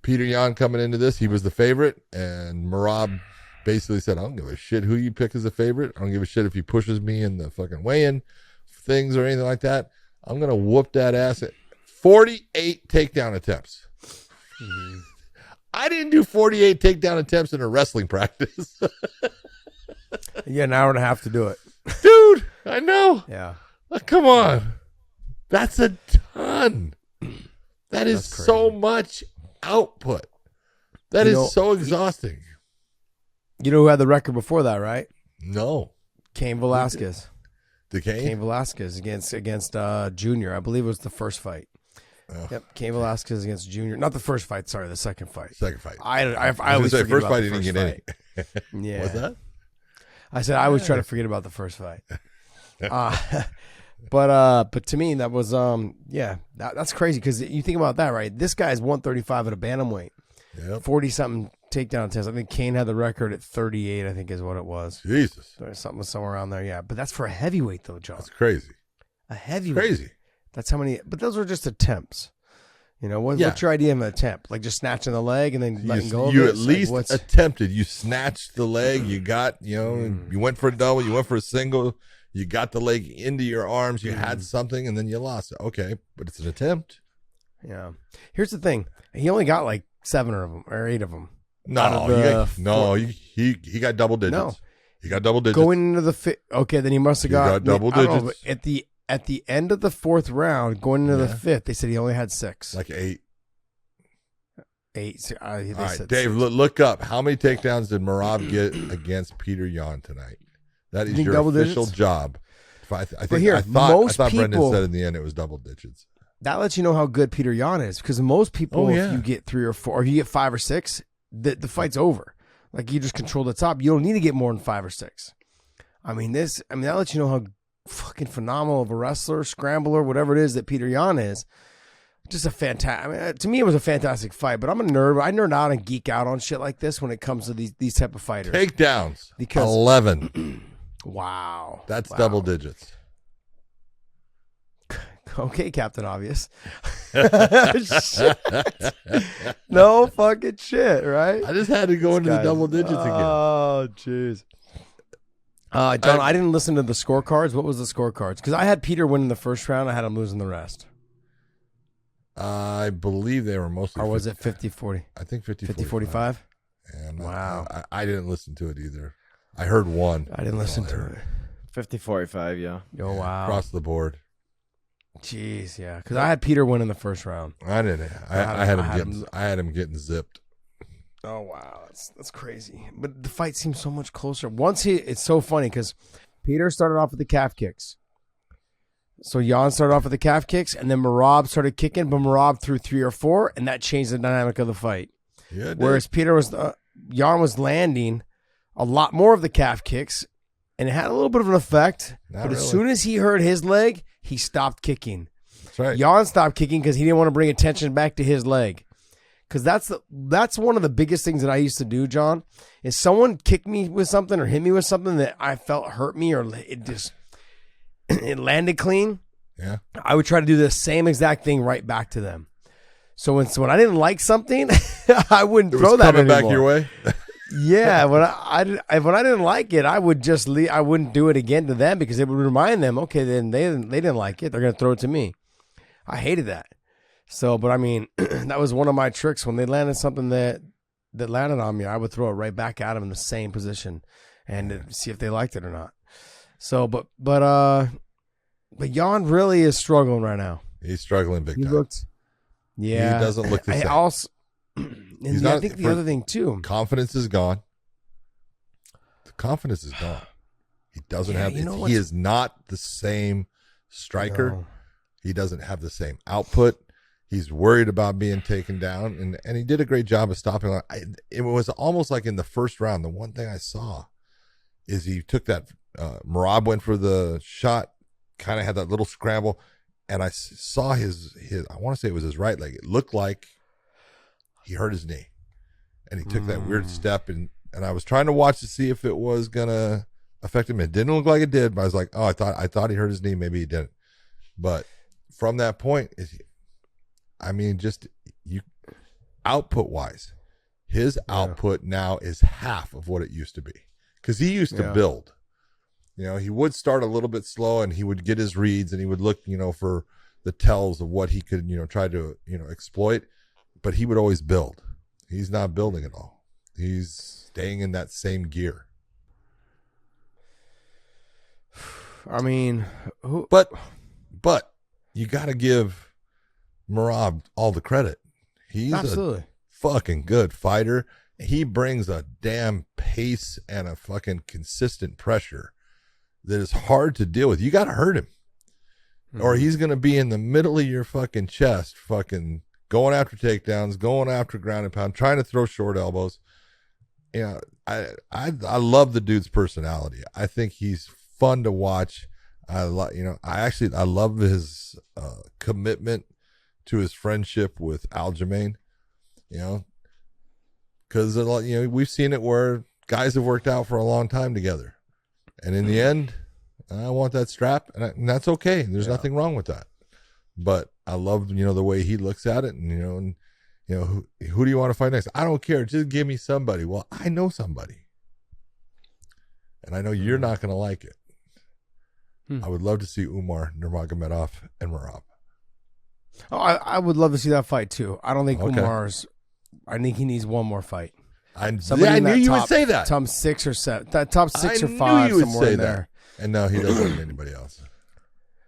Petr Yan coming into this, he was the favorite, and Merab basically said, I don't give a shit who you pick as a favorite. I don't give a shit if he pushes me in the fucking weigh-in things or anything like that. I'm going to whoop that ass at 48 takedown attempts. Mm-hmm. I didn't do 48 takedown attempts in a wrestling practice. You had an hour and a half to do it. Dude, I know. Yeah. Come on. That's a ton. That is so much output. That is so exhausting. You know who had the record before that, right? No. Cain Velasquez. Cain Velasquez against Junior. I believe it was the first fight. Oh. Yep, Cain Velasquez against Junior. Not the first fight. Sorry, the second fight. I always say forget first about fight. the He didn't get any. Yeah. What's that? I said I always try to forget about the first fight. But to me that was that's crazy because you think about that, right? This guy's 135 at a bantamweight. Yep. 40 something takedown attempts. I think Cain had the record at 38. I think is what it was. Jesus, something somewhere around there. Yeah, but that's for a heavyweight though, John. That's crazy. A heavyweight. Crazy. That's how many. But those were just attempts. You know what's your idea of an attempt? Like just snatching the leg and then letting go of it? You at least attempted. You snatched the leg. You got, you went for a double. You went for a single. You got the leg into your arms. You had something, and then you lost it. Okay, but it's an attempt. Yeah. Here's the thing. He only got like 7 of them or 8 of them. He got double digits. No. He got double digits. Going into the okay, then he must have got double digits. At the end of the 4th round, going into the 5th, they said he only had 6. Like 8. 8. All right, Dave, look up. How many takedowns did Merab get against Petr Yan tonight? That is your official job. I thought Brendan said in the end it was double digits. That lets you know how good Petr Yan is, because most people, if you get 3 or 4, or if you get 5 or 6, the fight's over. Like you just control the top. You don't need to get more than 5 or 6. That lets you know how fucking phenomenal of a wrestler, scrambler, whatever it is that Petr Yan is. Just a fantastic. To me, it was a fantastic fight. But I'm a nerd. I nerd out and geek out on shit like this when it comes to these type of fighters. Takedowns, 11. Wow, that's double digits. Okay, Captain Obvious. No fucking shit, right? I just had to go into the double digits again. Oh, jeez. John, I didn't listen to the scorecards. What was the scorecards? Because I had Peter winning the first round. I had him losing the rest. I believe they were mostly. Or was it 50-40? I think 50-45. And wow. I didn't listen to it either. I heard one. I didn't listen to it. 50-45, yeah. Oh, wow. Across the board. Jeez, yeah. Because I had Peter winning the first round. I didn't. I had him getting zipped. Oh, wow. That's crazy. But the fight seems so much closer. It's so funny because Peter started off with the calf kicks. So Yan started off with the calf kicks, and then Merab started kicking, but Merab threw 3 or 4, and that changed the dynamic of the fight. Yeah, whereas Yan was landing a lot more of the calf kicks, and it had a little bit of an effect. As soon as he hurt his leg, he stopped kicking. That's right. Yan stopped kicking because he didn't want to bring attention back to his leg. Because that's one of the biggest things that I used to do, John, is someone kicked me with something or hit me with something that I felt hurt me or it landed clean. Yeah, I would try to do the same exact thing right back to them. So when I didn't like something, I wouldn't throw that coming anymore. Back your way. Yeah, when I didn't like it, I would just leave. I wouldn't do it again to them because it would remind them. Okay, then they didn't like it. They're gonna throw it to me. I hated that. So, but I mean, that was one of my tricks. When they landed something that landed on me, I would throw it right back at them in the same position and see if they liked it or not. So, but Yan really is struggling right now. He's struggling big time. He doesn't look the same. I think the other thing too, confidence is gone. The confidence is gone. He doesn't have. He is not the same striker. No. He doesn't have the same output. He's worried about being taken down, and he did a great job of stopping. It was almost like in the first round. The one thing I saw is he took that. Merab went for the shot, kind of had that little scramble, and I saw his. I want to say it was his right leg. It looked like he hurt his knee, and he took that weird step, and I was trying to watch to see if it was gonna affect him. It didn't look like it did, but I was like, oh, I thought he hurt his knee. Maybe he didn't, but from that point, output wise, his output now is half of what it used to be. Because he used to build. He would start a little bit slow and he would get his reads and he would look, for the tells of what he could, try to, exploit. But he would always build. He's not building at all. He's staying in that same gear. I mean, but you got to give Merab all the credit. He's absolutely a fucking good fighter. He brings a damn pace and a fucking consistent pressure that is hard to deal with. You got to hurt him, or he's going to be in the middle of your fucking chest, fucking going after takedowns, going after ground and pound, trying to throw short elbows. I love the dude's personality. I think he's fun to watch. I love his commitment to his friendship with Aljamain. Because we've seen it where guys have worked out for a long time together, and in the end, I want that strap, and that's okay. There's nothing wrong with that. But I love the way he looks at it, and who do you want to fight next? I don't care. Just give me somebody. Well, I know somebody, and I know you're not going to like it. I would love to see Umar Nurmagomedov and Merab. Oh, I would love to see that fight too. I don't think Umar's. I think he needs one more fight. I knew you would say that. Top 6 or 7. That top 6 or 5 somewhere in there. And no, he doesn't need anybody else.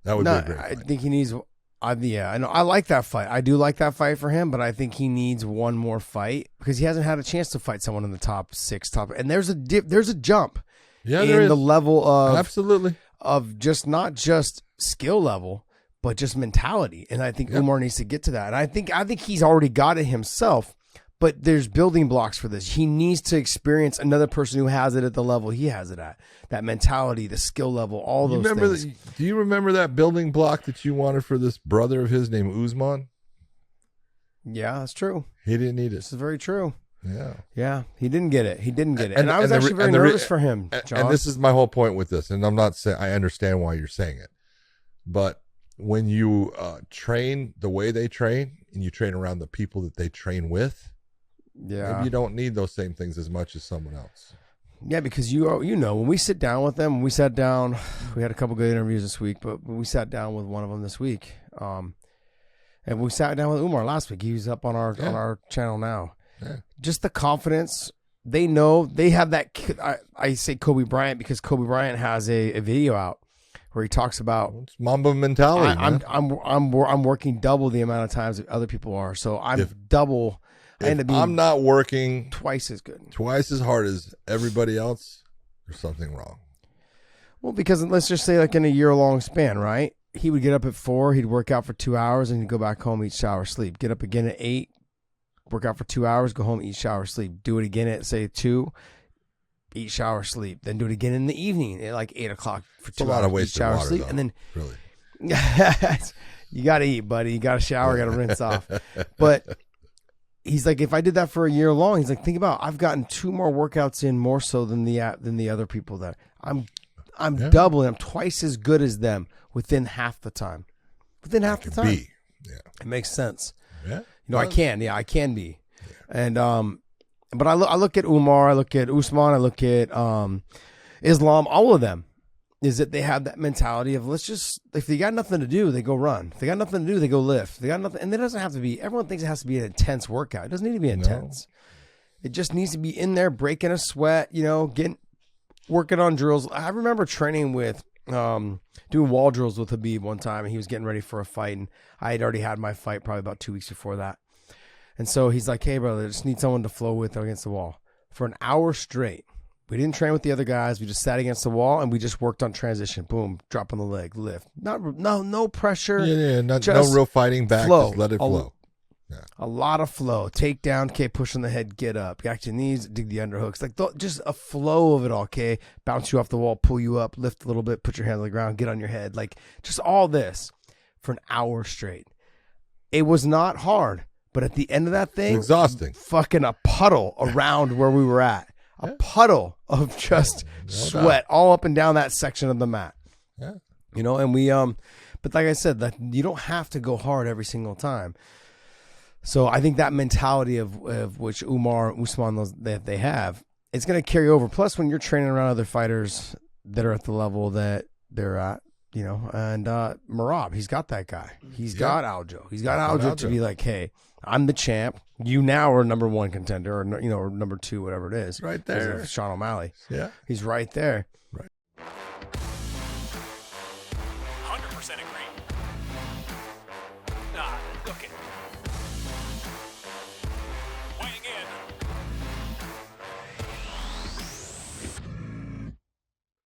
That would be a great fight. I think he needs. I know. I like that fight. I do like that fight for him, but I think he needs one more fight because he hasn't had a chance to fight someone in the top 6. And there's a jump. Yeah, in the level of absolutely of just not just skill level, but just mentality. And I think Umar needs to get to that. And I think he's already got it himself. But there's building blocks for this. He needs to experience another person who has it at the level he has it at. That mentality, the skill level, all those things. Do you remember that building block that you wanted for this brother of his named Usman? Yeah, that's true. He didn't need it. This is very true. Yeah. Yeah, he didn't get it. And I was actually very nervous for him, John. And this is my whole point with this. And I'm not saying I understand why you're saying it. But when you train the way they train and you train around the people that they train with, maybe you don't need those same things as much as someone else. Yeah, because when we sit down with them, we had a couple good interviews this week, but we sat down with one of them this week. And we sat down with Umar last week. He was up on our channel now. Yeah. Just the confidence. They know they have that. I say Kobe Bryant because Kobe Bryant has a video out where he talks about it's Mamba mentality. I'm working double the amount of times that other people are. So I'm not working twice as good, twice as hard as everybody else. There's something wrong. Well, because let's just say like in a year-long span, right? He would get up at 4, he'd work out for 2 hours, and he'd go back home, eat, shower, sleep. Get up again at 8, work out for 2 hours, go home, eat, shower, sleep. Do it again at say 2, eat, shower, sleep. Then do it again in the evening at like 8 o'clock for 2 hours. A lot of wasted shower, water, sleep, though, and then really, you got to eat, buddy. You got to shower, got to rinse off, but. He's like, if I did that for a year long, he's like, think about, I've gotten 2 more workouts in more so than the other people that I'm doubling. I'm twice as good as them within half the time. Within half the time, yeah, it makes sense. Yeah, I can be, and but I look at Umar, I look at Usman, I look at Islam, all of them. Is that they have that mentality of if they got nothing to do, they go run. If they got nothing to do, they go lift. If they got nothing, and it doesn't have to be. Everyone thinks it has to be an intense workout. It doesn't need to be intense. No. It just needs to be in there, breaking a sweat. Working on drills. I remember training with doing wall drills with Habib one time, and he was getting ready for a fight, and I had already had my fight probably about 2 weeks before that. And so he's like, "Hey, brother, I just need someone to flow with against the wall for an hour straight." We didn't train with the other guys. We just sat against the wall and we just worked on transition. Boom, drop on the leg, lift. No pressure. No real fighting back. Flow. Just let it flow. A lot of flow. Take down, okay, push on the head, get up. Got your knees, dig the underhooks. Just a flow of it all, okay? Bounce you off the wall, pull you up, lift a little bit, put your hand on the ground, get on your head. Just all this for an hour straight. It was not hard, but at the end of that thing, exhausting. Fucking a puddle around where we were at. A puddle of just sweat all up and down that section of the mat. Yeah. And we, but like I said, that you don't have to go hard every single time. So I think that mentality of which Umar and Usman that they have, it's going to carry over. Plus, when you're training around other fighters that are at the level that they're at, you know, and Merab, he's got that guy. He's got Aljo. He's got Aljo to be like, hey, I'm the champ. You now are number one contender, or you know, or number two, whatever it is. Right there, Sean O'Malley. Yeah, he's right there. Right.